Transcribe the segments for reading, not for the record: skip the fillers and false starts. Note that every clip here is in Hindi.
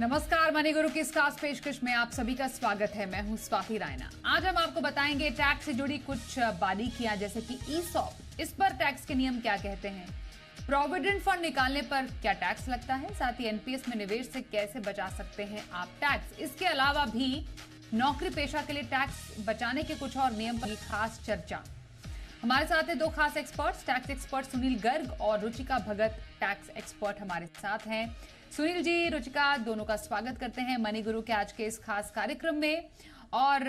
नमस्कार, मनी गुरु की इस खास पेशकश में आप सभी का स्वागत है। मैं हूं स्वाति रायना। आज हम आपको बताएंगे टैक्स से जुड़ी कुछ बारीकियां, जैसे कि ईसॉप, इस पर टैक्स के नियम क्या कहते हैं, प्रोविडेंट फंड निकालने पर क्या टैक्स लगता है, साथ ही एनपीएस में निवेश से कैसे बचा सकते हैं आप टैक्स। इसके अलावा भी नौकरी पेशा के लिए टैक्स बचाने के कुछ और नियम पर खास चर्चा। हमारे साथ है दो खास experts, tax expert Sunil Garg और रुचिका भगत, टैक्स एक्सपर्ट हमारे साथ हैं। सुनील जी, रुचिका, दोनों का स्वागत करते हैं मनी गुरु के आज के इस खास कार्यक्रम में। और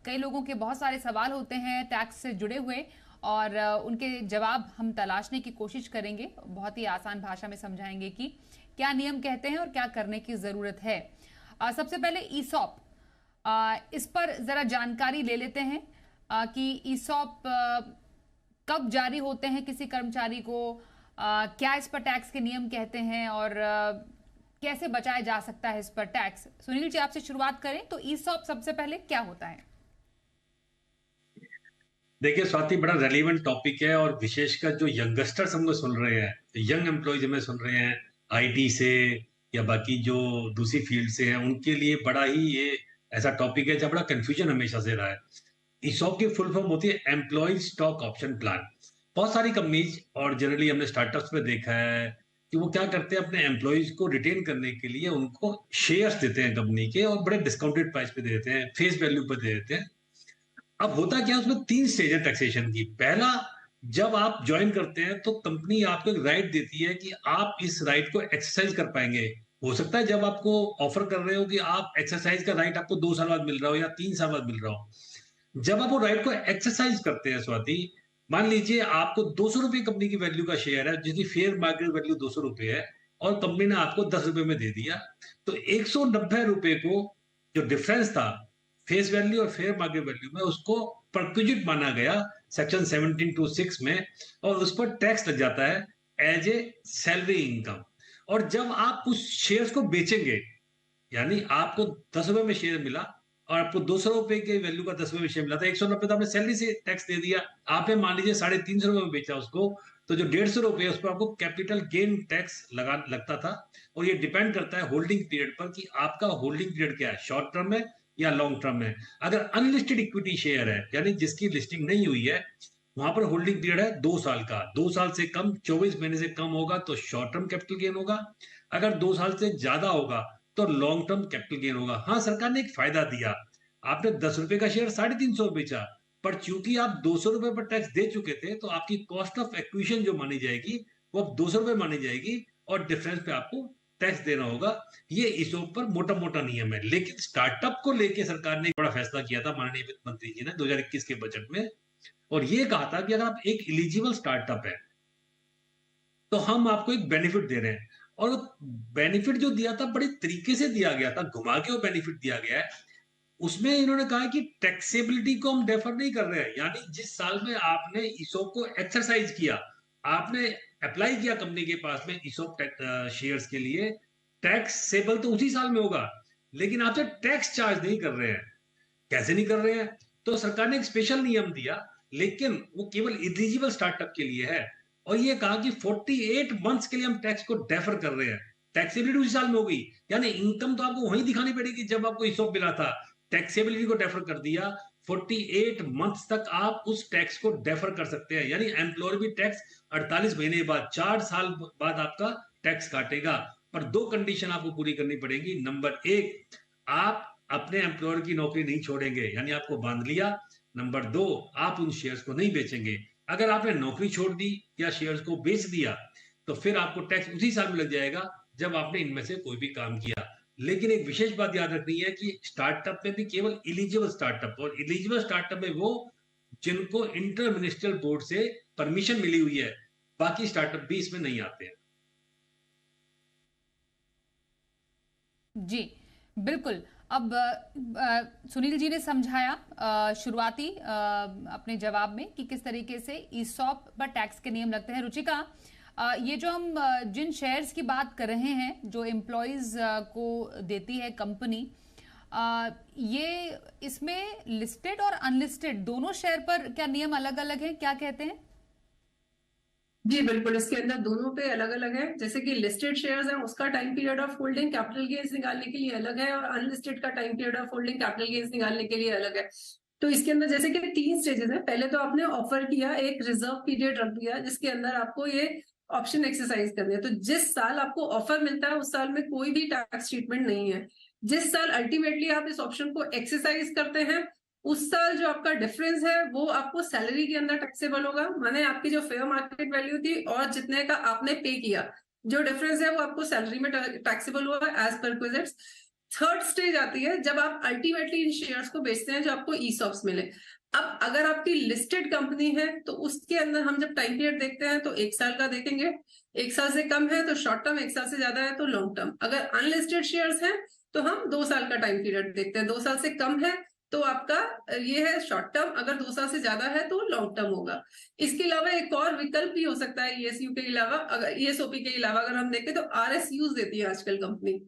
कई लोगों के बहुत सारे सवाल होते हैं टैक्स से जुड़े हुए, और उनके जवाब हम तलाशने की कोशिश करेंगे। बहुत ही आसान भाषा में समझाएंगे कि क्या नियम कहते हैं और क्या करने की जरूरत है। सबसे पहले ईसॉप, इस पर जरा जानकारी ले लेते हैं कि ईसॉप कब जारी होते हैं किसी कर्मचारी को, क्या इस पर टैक्स के नियम कहते हैं और कैसे बचाया जा सकता है इस पर टैक्स। सुनील जी, आपसे शुरुआत करें तो ईसॉप सबसे पहले क्या होता है? देखिए स्वाति, बड़ा रेलिवेंट टॉपिक है और विशेषकर जो यंगस्टर्स हमको सुन रहे हैं, यंग एम्प्लॉयज हमें सुन रहे हैं आईटी से या बाकी जो दूसरी फील्ड से हैं, उनके लिए बड़ा ही ये ऐसा टॉपिक है जहाँ बड़ा कंफ्यूजन हमेशा से रहा है। ईसॉप की फुल फॉर्म होती है एम्प्लॉय स्टॉक ऑप्शन प्लान। बहुत सारी कंपनीज और जनरली हमने स्टार्टअप्स में देखा है कि वो क्या करते हैं, अपने एम्प्लॉयज को रिटेन करने के लिए उनको शेयर्स देते हैं कंपनी के, और बड़े डिस्काउंटेड प्राइस पे दे देते हैं, फेस वैल्यू पे दे देते हैं। अब होता क्या है, उसमें तीन स्टेज है टैक्सेशन की। पहला, जब आप ज्वाइन करते हैं तो कंपनी आपको एक राइट देती है कि आप इस राइट को एक्सरसाइज कर पाएंगे। हो सकता है जब आपको ऑफर कर रहे हो कि आप एक्सरसाइज का राइट आपको 2 साल बाद मिल रहा हो या 3 साल बाद मिल रहा हो। जब आप वो राइट को एक्सरसाइज करते हैं स्वाति, मान लीजिए आपको 200 रुपए कंपनी की वैल्यू का शेयर है जिसकी फेयर मार्केट वैल्यू 200 रुपए है, और कंपनी ने आपको 10 रुपए में दे दिया, तो 190 रुपए को जो डिफरेंस था फेस वैल्यू और फेयर मार्केट वैल्यू में, उसको परक्विजिट माना गया सेक्शन 17(2)(6) में, और उस पर टैक्स लग जाता है एज ए सैलरी इनकम। और जब आप उस शेयर्स को बेचेंगे, यानी आपको 10 रुपए में शेयर मिला और आपको 200 रुपए के वैल्यू का 10 रुपए में शेयर मिला था, 190 तो आपने सैलरी से टैक्स दे दिया। आपने मान लीजिए 350 रुपए में बेचा उसको, तो जो 150 रुपए उस पर आपको कैपिटल गेन टैक्स लगता था। और ये डिपेंड करता है होल्डिंग पीरियड पर कि आपका होल्डिंग पीरियड क्या है, शॉर्ट टर्म में या लॉन्ग टर्म में। अगर अनलिस्टेड इक्विटी शेयर है, यानी जिसकी लिस्टिंग नहीं हुई है, वहां पर होल्डिंग पीरियड है 2 साल का। 2 साल से कम 24 महीने से कम होगा तो शॉर्ट टर्म कैपिटल गेन होगा। अगर 2 साल से ज्यादा होगा तो लॉन्ग टर्म कैपिटल गेन होगा। हाँ, सरकार ने एक फायदा दिया, आपने 10 रुपए का शेयर 350 बेचा, पर चूंकि आप 200 रुपए पर टैक्स दे चुके थे, तो आपकी कॉस्ट ऑफ एक्विजिशन जो मानी जाएगी वो अब 200 रुपए मानी जाएगी, और डिफरेंस पे आपको टैक्स देना होगा। ये ईसॉप पर मोटा मोटा नियम है। लेकिन स्टार्टअप को लेकर सरकार ने एक बड़ा फैसला किया था माननीय वित्त मंत्री जी ने 2021 के बजट में, और ये कहा था कि अगर आप एक एलिजिबल स्टार्टअप है तो हम आपको एक बेनिफिट दे रहे हैं। और बेनिफिट जो दिया था बड़े तरीके से दिया गया था, घुमा के वो बेनिफिट दिया गया है। उसमें इन्होंने कहा कि टैक्सेबिलिटी को हम डेफर नहीं कर रहे हैं, यानी जिस साल में आपने ईसॉप को एक्सरसाइज किया, आपने अप्लाई किया कंपनी के पास में ईसॉप शेयर्स के लिए, टैक्सेबल तो उसी साल में होगा, लेकिन आपसे टैक्स चार्ज नहीं कर रहे हैं। कैसे नहीं कर रहे हैं? तो सरकार ने एक स्पेशल नियम दिया, लेकिन वो केवल एलिजिबल स्टार्टअप के लिए है। और ये कहा कि 48 मंथ्स के लिए हम टैक्स को डेफर कर रहे हैं। टैक्सेबिलिटी उसी साल में होगी, यानी इनकम तो आपको वहीं दिखानी पड़ेगी जब आपको ईसॉप मिला था। टैक्सेबिलिटी को डेफर कर दिया, 48 मंथ्स तक आप उस टैक्स को डेफर कर सकते हैं। यानी एम्प्लॉयर भी टैक्स 48 महीने बाद, 4 साल बाद आपका टैक्स काटेगा। पर 2 कंडीशन आपको पूरी करनी पड़ेगी। नंबर 1, आप अपने एम्प्लॉयर की नौकरी नहीं छोड़ेंगे, यानी आपको बांध लिया। नंबर 2, आप उन शेयर्स को नहीं बेचेंगे। अगर आपने नौकरी छोड़ दी या शेयर्स को बेच दिया, तो फिर आपको टैक्स उसी साल में लग जाएगा जब आपने इनमें से कोई भी काम किया। लेकिन एक विशेष बात याद रखनी है कि स्टार्टअप में भी केवल एलिजिबल स्टार्टअप, और एलिजिबल स्टार्टअप में वो जिनको इंटर मिनिस्ट्रियल बोर्ड से परमिशन मिली हुई है, बाकी स्टार्टअप भी इसमें नहीं आते हैं। जी बिल्कुल। अब सुनील जी ने समझाया शुरुआती अपने जवाब में कि किस तरीके से ईसॉप पर टैक्स के नियम लगते हैं। रुचिका, ये जो हम जिन शेयर्स की बात कर रहे हैं जो एम्प्लॉयज को देती है कंपनी, ये इसमें लिस्टेड और अनलिस्टेड दोनों शेयर पर क्या नियम अलग अलग हैं, क्या कहते हैं? जी बिल्कुल, इसके अंदर दोनों पे अलग अलग है। जैसे कि लिस्टेड शेयर्स है, उसका time period of holding capital gains निकालने के लिए अलग है, और अनलिस्टेड का time period of holding capital gains निकालने के लिए अलग है। तो इसके अंदर जैसे कि 3 स्टेजेस है। पहले तो आपने ऑफर किया, एक रिजर्व पीरियड रख दिया जिसके अंदर आपको ये ऑप्शन एक्सरसाइज करनी है। तो जिस साल आपको ऑफर मिलता है उस साल में कोई भी टैक्स ट्रीटमेंट नहीं है। जिस साल अल्टीमेटली आप इस ऑप्शन को एक्सरसाइज करते हैं उस साल जो आपका डिफरेंस है वो आपको सैलरी के अंदर टैक्सेबल होगा। माने आपकी जो फेयर मार्केट वैल्यू थी और जितने का आपने पे किया, जो डिफरेंस है वो आपको सैलरी में टैक्सेबल होगा as per requisites. Third stage आती है जब आप अल्टीमेटली इन शेयर्स को बेचते हैं जो आपको ईसॉप्स मिले। अब अगर आपकी लिस्टेड कंपनी है तो उसके अंदर हम जब टाइम पीरियड देखते हैं तो 1 साल का देखेंगे, 1 साल से कम है तो शॉर्ट टर्म, 1 साल से ज्यादा है तो लॉन्ग टर्म। अगर अनलिस्टेड शेयर्स हैं तो हम 2 साल का टाइम पीरियड देखते हैं, 2 साल से कम है तो आपका ये है शॉर्ट टर्म, अगर 2 साल से ज्यादा है तो लॉन्ग टर्म होगा। इसके अलावा एक और विकल्प भी हो सकता है ईएसयू के अलावा, अगर ईएसओपी के अलावा अगर हम देखें तो आरएसयूज देती है आजकल कंपनी।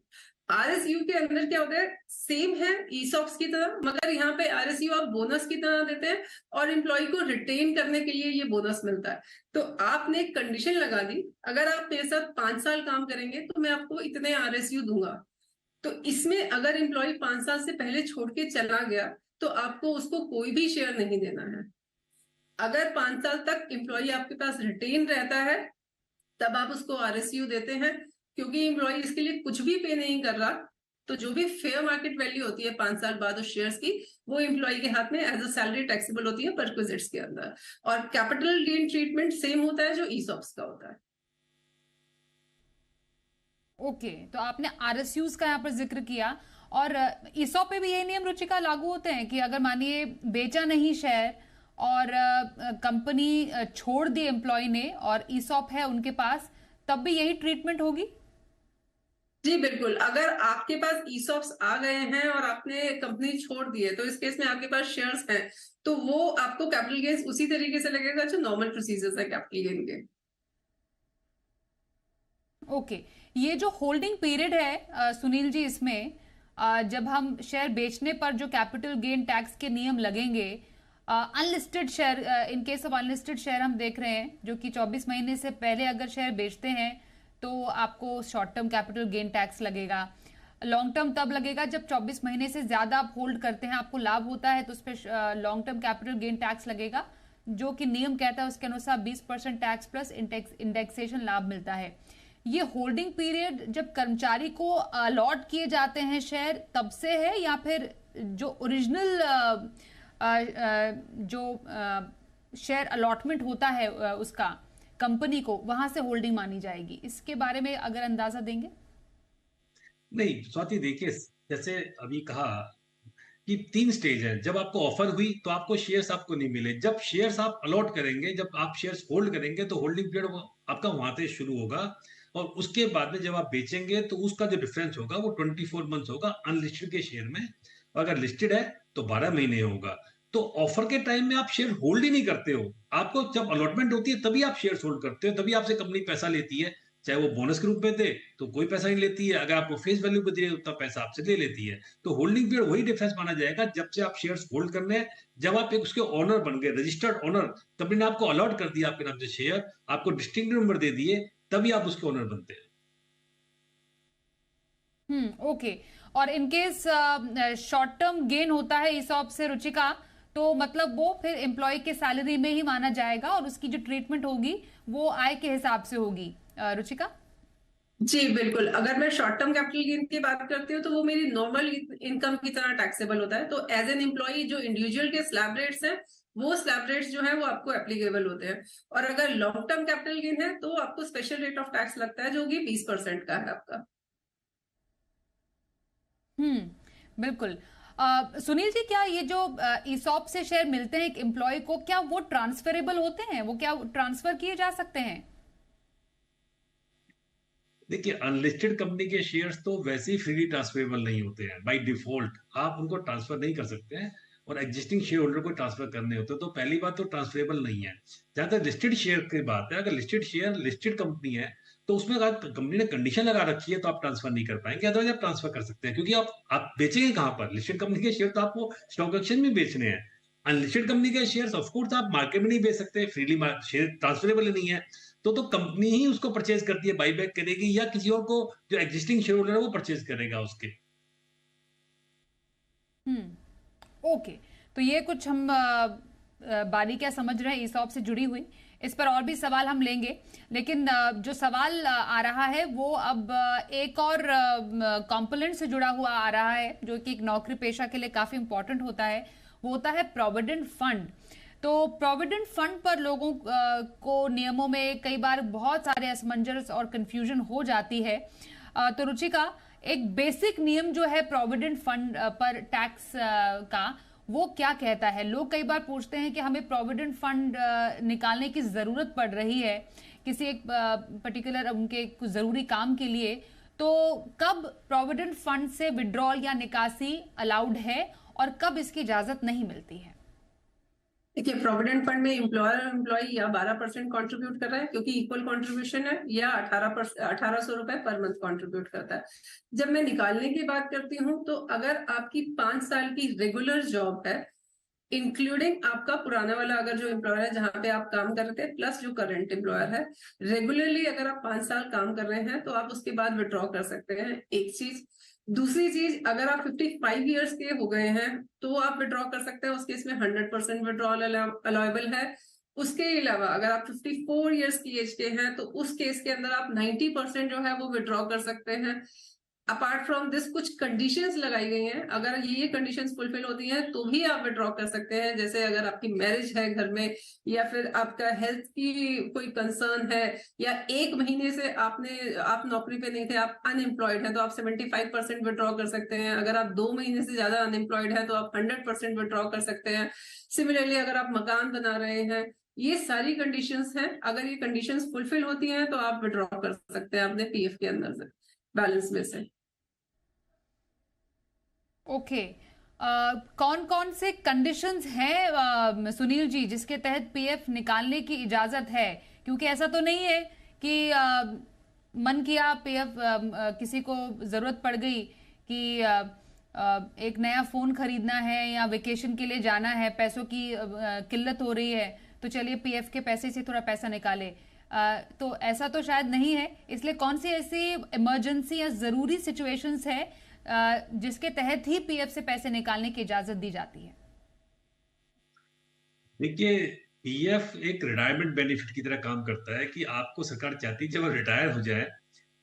आरएसयू के अंदर क्या होता है, सेम है ईसॉप्स की तरह, मगर यहाँ पे आरएसयू आप बोनस की तरह देते हैं और एम्प्लॉय को रिटेन करने के लिए ये बोनस मिलता है। तो आपने एक कंडीशन लगा दी, अगर आप मेरे साथ 5 साल काम करेंगे तो मैं आपको इतने आरएसयू दूंगा। तो इसमें अगर एम्प्लॉय 5 साल से पहले छोड़ के चला गया तो आपको उसको कोई भी शेयर नहीं देना है। अगर 5 साल तक एम्प्लॉय आपके पास रिटेन रहता है तब आप उसको आरएसयू देते हैं, क्योंकि एम्प्लॉय इसके लिए कुछ भी पे नहीं कर रहा। तो जो भी फेयर मार्केट वैल्यू होती है 5 साल बाद उस शेयर्स की, वो एम्प्लॉय के हाथ में एज अ सैलरी टैक्सेबल होती है परक्विजिट्स के अंदर। और कैपिटल गेन ट्रीटमेंट सेम होता है जो ईसॉप्स का होता है। ओके, तो आपने आरएसयूज का यहाँ पर जिक्र किया, और ईसॉप पे भी यही नियम रुचिका लागू होते हैं कि अगर मानिए बेचा नहीं शेयर और कंपनी छोड़ दी एम्प्लॉय ने और ईसॉप है उनके पास, तब भी यही ट्रीटमेंट होगी? जी बिल्कुल, अगर आपके पास ईसॉप्स आ गए हैं और आपने कंपनी छोड़ दी है तो इस केस में आपके पास शेयर्स हैं तो वो आपको कैपिटल गेन्स उसी तरीके से लगेगा जो नॉर्मल प्रोसीजर्स है कैपिटल गेन के। ओके, ये जो होल्डिंग पीरियड है सुनील जी, इसमें जब हम शेयर बेचने पर जो कैपिटल गेन टैक्स के नियम लगेंगे, unlisted share, in case of unlisted share हम देख रहे हैं जो कि 24 महीने से पहले अगर शेयर बेचते हैं तो आपको short term capital gain tax लगेगा। लॉन्ग टर्म तब लगेगा जब 24 महीने से ज्यादा आप होल्ड करते हैं, आपको लाभ होता है तो उस पर long term capital gain tax लगेगा, जो कि नियम कहता है उसके अनुसार 20% टैक्स प्लस इंडेक्सेशन लाभ मिलता है। ये होल्डिंग पीरियड जब कर्मचारी को अलॉट किए जाते हैं शेयर तब से है, या फिर जो ओरिजिनल जो शेयर अलॉटमेंट होता है उसका कंपनी को, वहां से होल्डिंग मानी जाएगी? इसके बारे में अगर अंदाजा देंगे। नहीं स्वाति, देखिए जैसे अभी कहा कि 3 स्टेज है। जब आपको ऑफर हुई तो आपको शेयर्स आपको नहीं मिले, जब शेयर्स आप अलॉट करेंगे, जब आप शेयर्स होल्ड करेंगे तो होल्डिंग पीरियड आपका वहां से शुरू होगा, और उसके बाद में जब आप बेचेंगे तो उसका जो डिफरेंस होगा वो 24 मंथ्स होगा अनलिस्टेड के शेयर में, और अगर लिस्टेड है तो 12 महीने होगा। तो ऑफर के टाइम में आप शेयर होल्ड ही नहीं करते हो, आपको जब अलॉटमेंट होती है तभी आप शेयर होल्ड करते हो, तभी आपसे कंपनी पैसा लेती है, चाहे वो बोनस के रूप में दे तो कोई पैसा नहीं लेती है, अगर आपको फेस वैल्यू पे दे उतना पैसा आपसे ले लेती है। तो होल्डिंग पीरियड वही डिफरेंस माना जाएगा जब से आप शेयर्स होल्ड करने हैं, जब आप एक उसके ओनर बन गए, रजिस्टर्ड ओनर, कंपनी ने आपको अलॉट कर दिया आपके नाम से शेयर, आपको डिस्टिंक्ट नंबर दे दिए, तभी आप उसके ओनर बनते हैं। ओके। और इनकेस शॉर्ट टर्म गेन होता है ईसॉप से रुचिका, तो मतलब वो फिर एम्प्लॉय के सैलरी में ही माना जाएगा और उसकी जो ट्रीटमेंट होगी वो आय के हिसाब से होगी, रुचिका? जी बिल्कुल, अगर मैं शॉर्ट टर्म कैपिटल गेन की बात करती हूँ तो वो मेरी नॉर्मल इनकम की तरह टैक्सेबल होता है। तो एज एन एम्प्लॉय जो इंडिविजुअल के स्लैब रेट्स हैं वो स्लैब रेट्स जो है वो आपको एप्लीकेबल होते हैं। और अगर लॉन्ग टर्म कैपिटल गेन है तो आपको स्पेशल रेट ऑफ टैक्स लगता है जो कि 20% का है आपका। बिल्कुल। सुनील जी, क्या ये जो ईसॉप से शेयर मिलते हैं एक एम्प्लॉय को, क्या वो ट्रांसफरेबल होते हैं? वो क्या ट्रांसफर किए जा सकते हैं? देखिए, अनलिस्टेड कंपनी के शेयर्स तो वैसे ही फ्रीली ट्रांसफरेबल नहीं होते हैं, बाय डिफॉल्ट आप उनको ट्रांसफर नहीं कर सकते हैं, और एग्जिस्टिंग शेयर होल्डर को ट्रांसफर करने होते हैं, तो पहली बात तो ट्रांसफरेबल नहीं है। जहां तक लिस्टेड शेयर की बात है, अगर लिस्टेड शेयर लिस्टेड कंपनी है तो उसमें अगर कंपनी ने कंडीशन लगा रखी है तो आप ट्रांसफर नहीं कर पाएंगे, अदरवाइज आप ट्रांसफर कर सकते हैं, क्योंकि आप बेचेंगे कहां पर? लिस्टेड कंपनी के शेयर तो आपको स्टॉक एक्सचेंज में बेचने हैं। अनलिस्टेड कंपनी के शेयर ऑफकोर्स आप मार्केट में नहीं बेच सकते, फ्रीली शेयर ट्रांसफरेबल नहीं है। तो कंपनी ही उसको परचेज करती है, बाईबैक करेगी या किसी और को जो एग्जिस्टिंग शेयर होल्डर है वो परचेज करेगा उसके। ओके, तो ये कुछ हम बारीकियां समझ रहे हैं ईसॉप से जुड़ी हुई। इस पर और भी सवाल हम लेंगे, लेकिन जो सवाल आ रहा है वो अब एक और कंपोनेंट से जुड़ा हुआ आ रहा है, जो कि एक नौकरी पेशा के लिए काफी इंपॉर्टेंट होता है। वो होता है प्रोविडेंट फंड। तो प्रोविडेंट फंड पर लोगों को नियमों में कई बार बहुत सारे असमंजस और कंफ्यूजन हो जाती है। तो रुचिका, एक बेसिक नियम जो है प्रोविडेंट फंड पर टैक्स का, वो क्या कहता है? लोग कई बार पूछते हैं कि हमें प्रोविडेंट फंड निकालने की जरूरत पड़ रही है किसी एक पर्टिकुलर उनके कुछ जरूरी काम के लिए, तो कब प्रोविडेंट फंड से विड्रॉल या निकासी अलाउड है और कब इसकी इजाजत नहीं मिलती है? देखिए, प्रोविडेंट फंड में एम्प्लॉयर और एम्प्लॉय या 12% कंट्रीब्यूट कर रहा है, क्योंकि इक्वल कंट्रीब्यूशन है, या 1800 रुपए पर मंथ कंट्रीब्यूट करता है। जब मैं निकालने की बात करती हूँ, तो अगर आपकी 5 साल की रेगुलर जॉब है, इंक्लूडिंग आपका पुराना वाला अगर जो एम्प्लॉयर है जहां पे आप काम कर रहे थे, प्लस जो करंट एम्प्लॉयर है, रेगुलरली अगर आप 5 साल काम कर रहे हैं तो आप उसके बाद विड्रॉ कर सकते हैं। एक चीज। दूसरी चीज, अगर आप 55 ईयर्स के हो गए हैं तो आप विड्रॉ कर सकते हैं, उस केस में 100% विड्रॉल अलाउेबल है। उसके अलावा अगर आप 54 ईयर्स की एज के हैं तो उस केस के अंदर आप 90% जो है वो विड्रॉ कर सकते हैं। अपार्ट फ्रॉम दिस कुछ कंडीशंस लगाई गई हैं, अगर ये कंडीशंस फुलफिल होती हैं तो भी आप विड्रॉ कर सकते हैं। जैसे अगर आपकी मैरिज है घर में, या फिर आपका हेल्थ की कोई कंसर्न है, या 1 महीने से आप नौकरी पे नहीं थे, आप अनएम्प्लॉयड हैं, तो आप 75% विड्रॉ कर सकते हैं। अगर आप 2 महीने से ज्यादा अनएम्प्लॉयड है तो आप 100% विड्रॉ कर सकते हैं। सिमिलरली अगर आप मकान बना रहे हैं, ये सारी कंडीशंस हैं। अगर ये कंडीशंस फुलफिल होती हैं तो आप विड्रॉ कर सकते हैं अपने पीएफ के अंदर से, बैलेंस में से। ओके, कौन कौन से कंडीशंस हैं सुनील जी जिसके तहत पीएफ निकालने की इजाजत है? क्योंकि ऐसा तो नहीं है कि मन किया पीएफ, किसी को जरूरत पड़ गई कि एक नया फोन खरीदना है या वेकेशन के लिए जाना है, पैसों की किल्लत हो रही है, तो चलिए पीएफ के पैसे से थोड़ा पैसा निकाले। तो ऐसा तो शायद नहीं है। इसलिए कौन सी ऐसी इमरजेंसी या जरूरी सिचुएशंस है जिसके तहत ही पीएफ से पैसे निकालने की इजाजत दी जाती है? देखिए, पीएफ एक रिटायरमेंट बेनिफिट की तरह काम करता है कि आपको सरकार चाहती है जब आप रिटायर हो जाए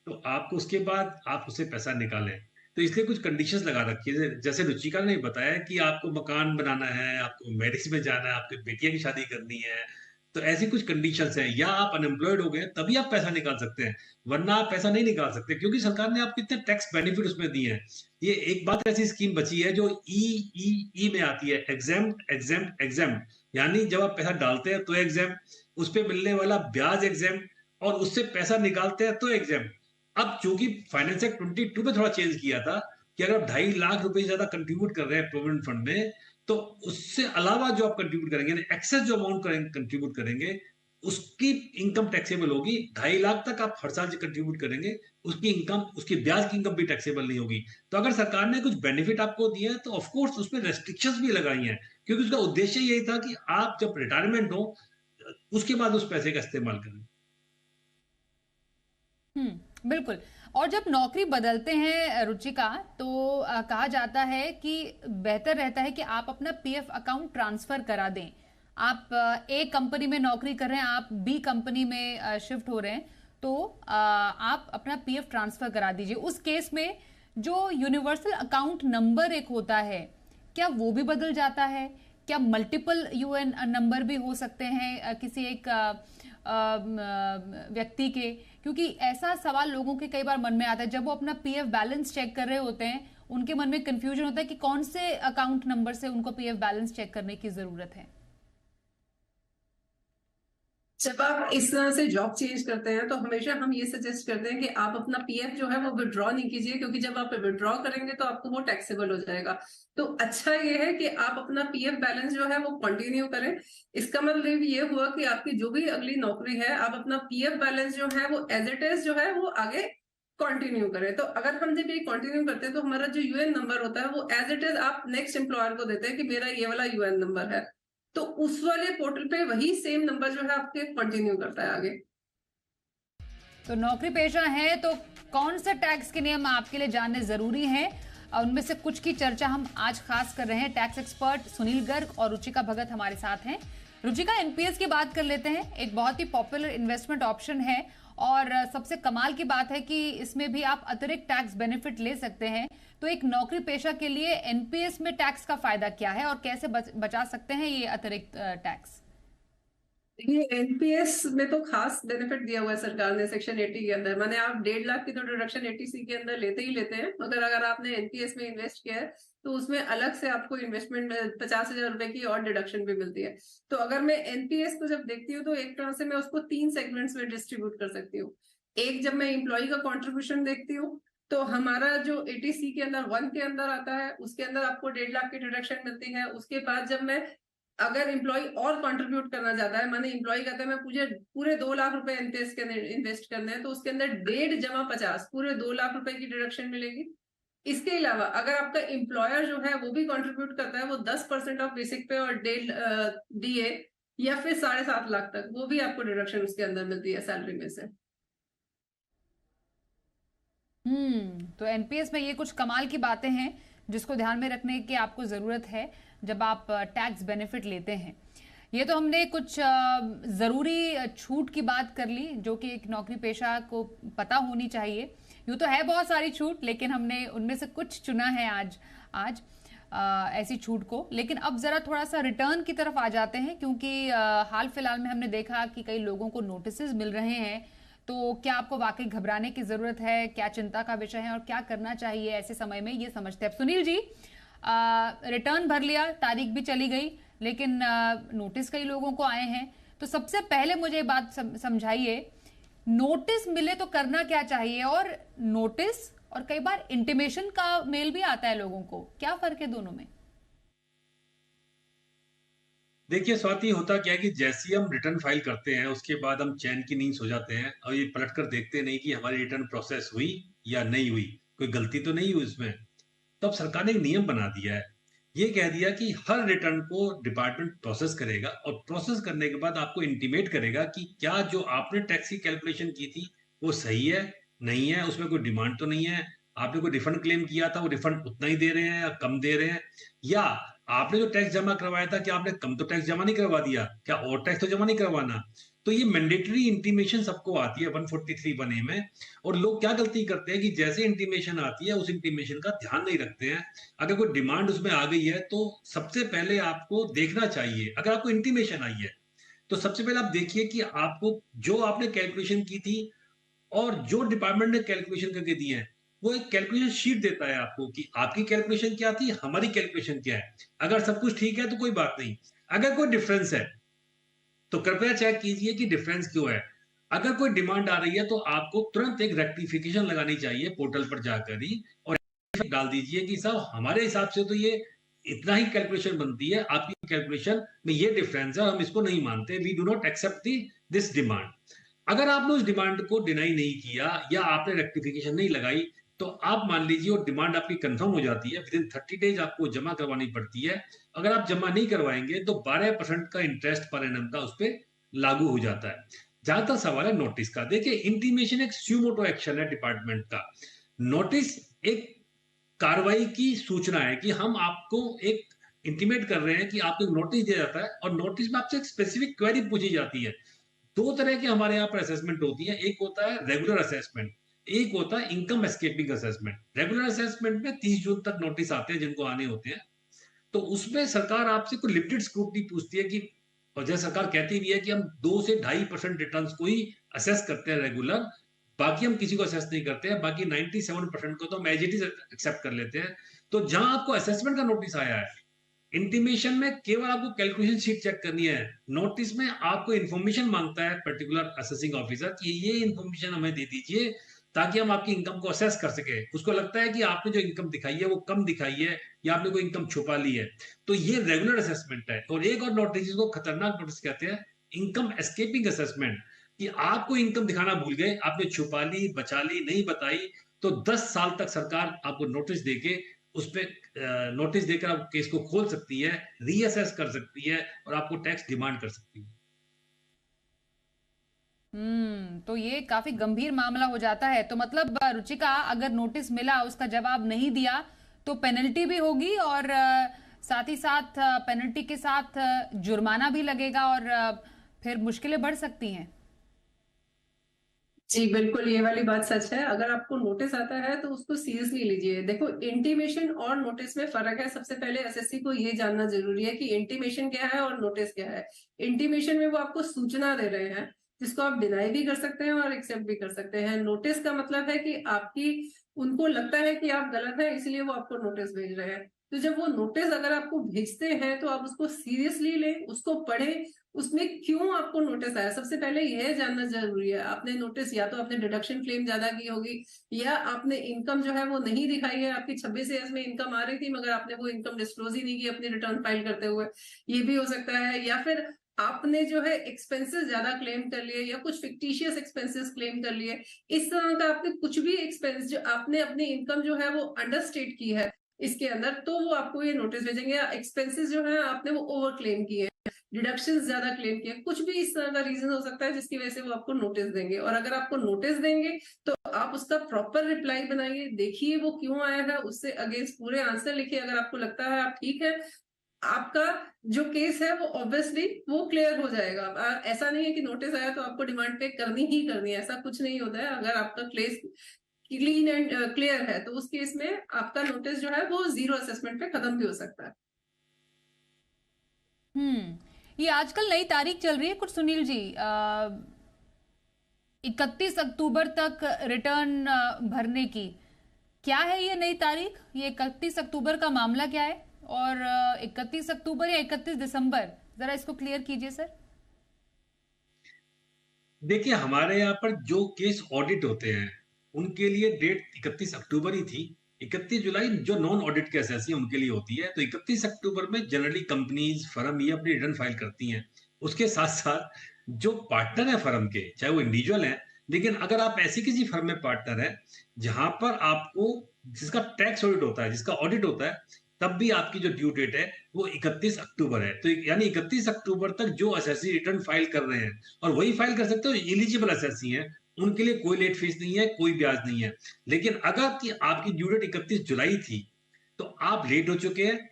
तो आपको उसके बाद आप उससे पैसा निकालें। तो इसलिए कुछ कंडीशंस लगा रखी है, जैसे रुचिका ने बताया कि आपको मकान बनाना है, आपको मैरिज में जाना है, आपकी बेटिया की शादी करनी है, तो ऐसी कुछ कंडीशंस हैं। या आप अनएम्प्लॉयड हो गए तभी आप पैसा निकाल सकते हैं, वरना आप पैसा नहीं निकाल सकते, क्योंकि सरकार ने आपको इतने टैक्स बेनिफिट उसमें दिए हैं। ये एक बात ऐसी स्कीम बची है जो ई में आती है, एग्जेम्प्ट एग्जेम्प्ट एग्जेम्प्ट, यानी जब आप पैसा डालते हैं तो एग्जेम्प्ट, उस पर मिलने वाला ब्याज एग्जेम्प्ट, और उससे पैसा निकालते हैं तो एग्जेम्प्ट। अब चूंकि फाइनेंस एक्ट 22 में थोड़ा चेंज किया था कि अगर आप 2.5 लाख रुपए से ज्यादा कंट्रीब्यूट कर रहे हैं प्रोविडेंट फंड में, तो उससे अलावा जो आप कंट्रीब्यूट करेंगे, एक्सेस जो अमाउंट कंट्रीब्यूट करेंगे, उसकी इनकम टैक्सेबल होगी। 2.5 लाख तक आप हर साल जो कंट्रीब्यूट करेंगे उसकी इनकम, उसकी ब्याज की इनकम भी टैक्सेबल नहीं होगी। तो अगर सरकार ने कुछ बेनिफिट आपको दिए हैं तो ऑफकोर्स उसमें रेस्ट्रिक्शंस भी लगाई हैं, क्योंकि उसका उद्देश्य यही था कि आप जब रिटायरमेंट हो उसके बाद उस पैसे का इस्तेमाल करें। बिल्कुल। और जब नौकरी बदलते हैं रुचिका, तो कहा जाता है कि बेहतर रहता है कि आप अपना पीएफ अकाउंट ट्रांसफर करा दें। आप ए कंपनी में नौकरी कर रहे हैं, आप बी कंपनी में शिफ्ट हो रहे हैं, तो आप अपना पीएफ ट्रांसफर करा दीजिए। उस केस में जो यूनिवर्सल अकाउंट नंबर एक होता है, क्या वो भी बदल जाता है? क्या मल्टीपल यूएन नंबर भी हो सकते हैं किसी एक व्यक्ति के? क्योंकि ऐसा सवाल लोगों के कई बार मन में आता है जब वो अपना पीएफ बैलेंस चेक कर रहे होते हैं, उनके मन में कंफ्यूजन होता है कि कौन से अकाउंट नंबर से उनको पीएफ बैलेंस चेक करने की जरूरत है। जब आप इस तरह से जॉब चेंज करते हैं तो हमेशा हम ये सजेस्ट करते हैं कि आप अपना पीएफ जो है वो विड्रॉ नहीं कीजिए, क्योंकि जब आप विड्रॉ करेंगे तो आपको वो टैक्सेबल हो जाएगा। तो अच्छा ये है कि आप अपना पीएफ बैलेंस जो है वो कंटिन्यू करें। इसका मतलब ये हुआ कि आपकी जो भी अगली नौकरी है, आप अपना पीएफ बैलेंस जो है वो एज इट इज जो है वो आगे कंटिन्यू करें। तो अगर हम जब ये कंटिन्यू करते हैं तो हमारा जो यूएन नंबर होता है वो एज इट इज आप नेक्स्ट एम्प्लॉयर को देते हैं कि मेरा ये वाला यूएन नंबर है, तो उस वाले पोर्टल पे वही सेम नंबर जो है आपके कंटिन्यू करता है आगे। तो नौकरी पेशा है तो कौन से टैक्स के नियम आपके लिए जानने जरूरी हैं? उनमें से कुछ की चर्चा हम आज खास कर रहे हैं। टैक्स एक्सपर्ट सुनील गर्ग और रुचिका भगत हमारे साथ हैं। रुचिका, एनपीएस की बात कर लेते हैं। एक बहुत ही पॉपुलर इन्वेस्टमेंट ऑप्शन है और सबसे कमाल की बात है कि इसमें भी आप अतिरिक्त टैक्स बेनिफिट ले सकते हैं। तो एक नौकरी पेशा के लिए एनपीएस में टैक्स का फायदा क्या है और कैसे बचा सकते हैं ये अतिरिक्त टैक्स? ये एनपीएस में तो खास बेनिफिट दिया हुआ है सरकार ने सेक्शन 80 के अंदर। माने आप 1.5 लाख की तो डिडक्शन 80C के अंदर लेते ही लेते हैं, मगर अगर आपने एनपीएस में इन्वेस्ट किया है तो उसमें अलग से आपको इन्वेस्टमेंट में 50,000 रुपए की और डिडक्शन भी मिलती है। तो अगर मैं एनपीएस को जब देखती हूँ तो एक तरह से मैं उसको 3 सेगमेंट्स में डिस्ट्रीब्यूट कर सकती हूँ। एक, जब मैं एम्प्लॉय का कॉन्ट्रीब्यूशन देखती हूँ तो हमारा जो 80C के अंदर 1 के अंदर आता है, उसके अंदर आपको 1.5 लाख की डिडक्शन मिलती है। उसके बाद जब मैं अगर एम्प्लॉय और कंट्रीब्यूट करना चाहता है, माने एम्प्लॉय कहता है मैं पूरे 2 लाख रुपए एनपीएस के अंदर इन्वेस्ट करने हैं, तो उसके अंदर 1.5 जमा 50 पूरे 2 लाख रुपए की डिडक्शन मिलेगी। इसके अलावा अगर आपका एम्प्लॉयर जो है वो भी कंट्रीब्यूट करता है, वो 10% ऑफ बेसिक पे और 1.5 डीए या फिर 7.5 लाख तक, वो भी आपको डिडक्शन उसके अंदर मिलती है सैलरी में से। तो एनपीएस में ये कुछ कमाल की बातें हैं जिसको ध्यान में रखने की आपको जरूरत है जब आप टैक्स बेनिफिट लेते हैं। ये तो हमने कुछ जरूरी छूट की बात कर ली जो कि एक नौकरी पेशा को पता होनी चाहिए। यूँ तो है बहुत सारी छूट, लेकिन हमने उनमें से कुछ चुना है आज ऐसी छूट को। लेकिन अब जरा थोड़ा सा रिटर्न की तरफ आ जाते हैं, क्योंकि हाल फिलहाल में हमने देखा कि कई लोगों को नोटिसेस मिल रहे हैं। तो क्या आपको वाकई घबराने की जरूरत है? क्या चिंता का विषय है और क्या करना चाहिए ऐसे समय में, ये समझते हैं। अब सुनील जी, रिटर्न भर लिया, तारीख भी चली गई, लेकिन नोटिस कई लोगों को आए हैं। तो सबसे पहले मुझे बात समझाइए, नोटिस मिले तो करना क्या चाहिए? और नोटिस और कई बार इंटीमेशन का मेल भी आता है लोगों को, क्या फर्क है दोनों में? देखिए स्वाति, होता क्या है कि जैसे ही हम रिटर्न फाइल करते हैं उसके बाद हम चैन की नींद सो जाते हैं और ये पलट कर देखते नहीं कि हमारी रिटर्न प्रोसेस हुई या नहीं हुई, कोई गलती तो नहीं हुई उसमें। तो अब सरकार ने एक नियम बना दिया है। ये कह दिया कि हर रिटर्न को डिपार्टमेंट प्रोसेस करेगा और प्रोसेस करने के बाद आपको इंटीमेट करेगा कि क्या जो आपने टैक्स की कैलकुलेशन की थी वो सही है, नहीं है, उसमें कोई डिमांड तो नहीं है, आपने कोई रिफंड क्लेम किया था वो रिफंड उतना ही दे रहे हैं या कम दे रहे हैं, या आपने जो टैक्स जमा करवाया था क्या आपने कम तो टैक्स जमा नहीं करवा दिया, क्या और टैक्स तो जमा नहीं करवाना। तो ये मैंडेटरी इंटीमेशन सबको आती है 143(1)(a) में। और लोग क्या गलती करते हैं कि जैसे इंटीमेशन आती है उस इंटीमेशन का ध्यान नहीं रखते हैं। अगर कोई डिमांड उसमें आ गई है तो सबसे पहले आपको देखना चाहिए, अगर आपको इंटीमेशन आई है तो सबसे पहले आप देखिए कि आपको जो आपने कैलकुलेशन की थी और जो डिपार्टमेंट ने कैलकुलेशन करके दी है वो एक कैलकुलेशन शीट देता है आपको कि आपकी कैलकुलेशन क्या थी, हमारी कैलकुलेशन क्या है। अगर सब कुछ ठीक है तो कोई बात नहीं, अगर कोई डिफरेंस है तो कृपया चेक कीजिए कि डिफरेंस क्यों है। अगर कोई डिमांड आ रही है तो आपको तुरंत एक रेक्टिफिकेशन लगानी चाहिए पोर्टल पर जाकर ही, और डाल दीजिए कि साहब हमारे हिसाब से तो ये इतना ही कैलकुलेशन बनती है, आपकी कैलकुलेशन में ये डिफरेंस है, हम इसको नहीं मानते, we do not accept this demand. अगर आपने उस डिमांड को डिनाई नहीं किया या आपने रेक्टिफिकेशन नहीं लगाई तो आप मान लीजिए और डिमांड आपकी कंफर्म हो जाती है, विदिन 30 डेज आपको जमा करवानी पड़ती है। अगर आप जमा नहीं करवाएंगे तो 12% का इंटरेस्ट पर एनम का उस पर लागू हो जाता है। जहां तक सवाल है नोटिस का, देखिए इंटीमेशन एक स्यूमोटो एक्शन है डिपार्टमेंट का। नोटिस एक कार्रवाई की सूचना है कि हम आपको एक इंटीमेट कर रहे हैं कि आपको एक नोटिस दिया जाता है और नोटिस में आपसे एक स्पेसिफिक क्वेरी पूछी जाती है। दो तरह के हमारे यहाँ पर असेसमेंट होती है, एक होता है रेगुलर असेसमेंट, एक होता है income escaping assessment. Regular assessment में 30 जून तक नोटिस आते हैं जिनको आने होते हैं, तो उसमें सरकार आपसे कोई लिमिटेड स्क्रूटनी पूछती है कि, और जैसे सरकार कहती भी है कि हम 2 से 2.5% रिटर्न्स को ही असेस करते हैं रेगुलर, बाकी हम किसी को असेस नहीं करते हैं, बाकी 97% को तो हम एज इट इज एक्सेप्ट कर लेते हैं। तो जहां आपको असेसमेंट का नोटिस आया है, इंटीमेशन में केवल आपको कैलकुलेशन शीट चेक करनी है, नोटिस में आपको इंफॉर्मेशन मांगता है पर्टिकुलर असेसिंग ऑफिसर कि ये इंफॉर्मेशन हमें दे दीजिए ताकि हम आपकी इनकम को असेस कर सके। उसको लगता है कि आपने जो इनकम दिखाई है वो कम दिखाई है या आपने कोई इनकम छुपा ली है, तो ये रेगुलर असेसमेंट है। और एक और नोटिस जिसको खतरनाक नोटिस कहते हैं, इनकम एस्केपिंग असेसमेंट, कि आपको इनकम दिखाना भूल गए, आपने छुपा ली, बचा ली, नहीं बताई, तो 10 साल तक सरकार आपको नोटिस देके उस पर नोटिस देकर आप केस को खोल सकती है, रीअसेस कर सकती है और आपको टैक्स डिमांड कर सकती है। तो ये काफी गंभीर मामला हो जाता है। तो मतलब रुचिका, अगर नोटिस मिला, उसका जवाब नहीं दिया तो पेनल्टी भी होगी, और साथ ही साथ पेनल्टी के साथ जुर्माना भी लगेगा, और फिर मुश्किलें बढ़ सकती हैं। जी बिल्कुल, ये वाली बात सच है। अगर आपको नोटिस आता है तो उसको सीरियसली लीजिए। देखो, इंटीमेशन और नोटिस में फर्क है। सबसे पहले एसएससी को ये जानना जरूरी है कि इंटीमेशन क्या है और नोटिस क्या है। इंटीमेशन में वो आपको सूचना दे रहे हैं, जिसको आप डिनाई भी कर सकते हैं और एक्सेप्ट भी कर सकते हैं। नोटिस का मतलब है कि आपकी उनको लगता है कि आप गलत है, इसलिए वो आपको नोटिस भेज रहे हैं। तो जब वो नोटिस अगर आपको भेजते हैं तो आप उसको सीरियसली लें, उसको पढ़ें, उसमें क्यों आपको नोटिस आया। सबसे पहले यह जानना जरूरी है। आपने नोटिस, या तो आपने डिडक्शन क्लेम ज्यादा की होगी, या आपने इनकम जो है वो नहीं दिखाई है। आपकी 26 ईयर्स में इनकम आ रही थी मगर आपने वो इनकम डिस्क्लोज ही नहीं की अपनी रिटर्न फाइल करते हुए, ये भी हो सकता है। या फिर आपने जो है एक्सपेंसेस ज्यादा क्लेम कर लिए, या कुछ फिक्टिशियस एक्सपेंसेस क्लेम कर लिए। इस तरह का आपने कुछ भी एक्सपेंस जो आपने अपनी इनकम जो है वो अंडरस्टेट की है इसके अंदर, तो वो आपको ये नोटिस भेजेंगे। या एक्सपेंसेस जो है आपने वो ओवर क्लेम किए, डिडक्शन ज्यादा क्लेम किए, कुछ भी इस तरह का रीजन हो सकता है जिसकी वजह से वो आपको नोटिस देंगे। और अगर आपको नोटिस देंगे तो आप उसका प्रॉपर रिप्लाई बनाइए, देखिए वो क्यों आया है, उससे अगेंस्ट पूरे आंसर लिखिए। अगर आपको लगता है आप ठीक है, आपका जो केस है वो ऑब्वियसली वो क्लियर हो जाएगा। ऐसा नहीं है कि नोटिस आया तो आपको डिमांड पे करनी ही करनी है, ऐसा कुछ नहीं होता है। अगर आपका केस क्लीन एंड क्लियर है तो उस केस में आपका नोटिस जो है वो 0 असेसमेंट पे खत्म भी हो सकता है। ये आजकल नई तारीख चल रही है कुछ, सुनील जी, 31 अक्टूबर तक रिटर्न भरने की। क्या है ये नई तारीख? ये 31 अक्टूबर का मामला क्या है? और 31 अक्टूबर या 31 दिसंबर, जरा इसको क्लियर कीजिए सर। देखिए, हमारे यहाँ पर जो केस ऑडिट होते हैं उनके लिए डेट 31 अक्टूबर ही थी। 31 जुलाई जो नॉन ऑडिट केस ऐसी उनके लिए होती है। तो 31 अक्टूबर में जनरली कंपनीज, फर्म ये अपनी रिटर्न फाइल करती हैं। उसके साथ साथ जो पार्टनर है फर्म के, चाहे वो इंडिविजुअल है, लेकिन अगर आप ऐसी किसी फर्म में पार्टनर है जहां पर आपको, जिसका टैक्स ऑडिट होता है, जिसका ऑडिट होता है, तब भी आपकी जो ड्यू डेट है वो 31 अक्टूबर है। तो यानी 31 अक्टूबर तक जो एसएससी रिटर्न फाइल कर रहे हैं, और वही फाइल कर सकते हो एलिजिबल एसएससी हैं, उनके लिए कोई लेट फीस नहीं है, कोई ब्याज नहीं है। लेकिन अगर कि आपकी ड्यू डेट 31 जुलाई थी तो आप लेट हो चुके हैं,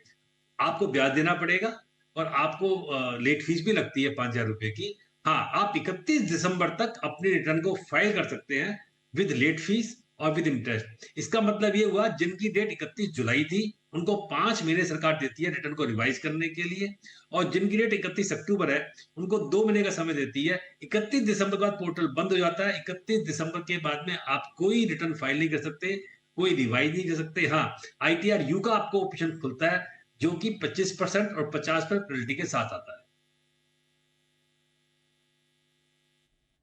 आपको ब्याज देना पड़ेगा, और आपको लेट फीस भी लगती है 5,000 रुपए की। हाँ, आप 31 दिसंबर तक अपनी रिटर्न को फाइल कर सकते हैं विद लेट फीस और विद इंटरेस्ट। इसका मतलब ये हुआ, जिनकी डेट 31 जुलाई थी उनको 5 महीने सरकार देती है रिटर्न को रिवाइज करने के लिए, और जिनकी डेट 31 अक्टूबर है उनको 2 महीने का समय देती है। 31 दिसंबर के बाद पोर्टल बंद हो जाता है। 31 दिसंबर के बाद में आप कोई रिटर्न फाइल नहीं कर सकते, कोई रिवाइज नहीं कर सकते। हाँ, आईटीआर यू का आपको ऑप्शन खुलता है, जो कि 25% और 50% पेनल्टी के साथ आता है।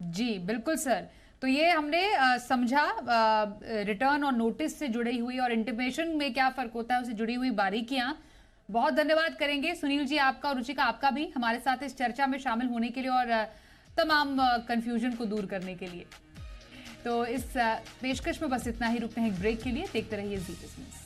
जी बिल्कुल सर। तो ये हमने समझा रिटर्न और नोटिस से जुड़ी हुई और इंटीमेशन में क्या फर्क होता है उससे जुड़ी हुई बारीकियां। बहुत धन्यवाद करेंगे सुनील जी आपका और रुचिका आपका भी हमारे साथ इस चर्चा में शामिल होने के लिए और तमाम कंफ्यूजन को दूर करने के लिए। तो इस पेशकश में बस इतना ही, रुकते हैं एक ब्रेक के लिए। देखते रहिए जी बिजनेस।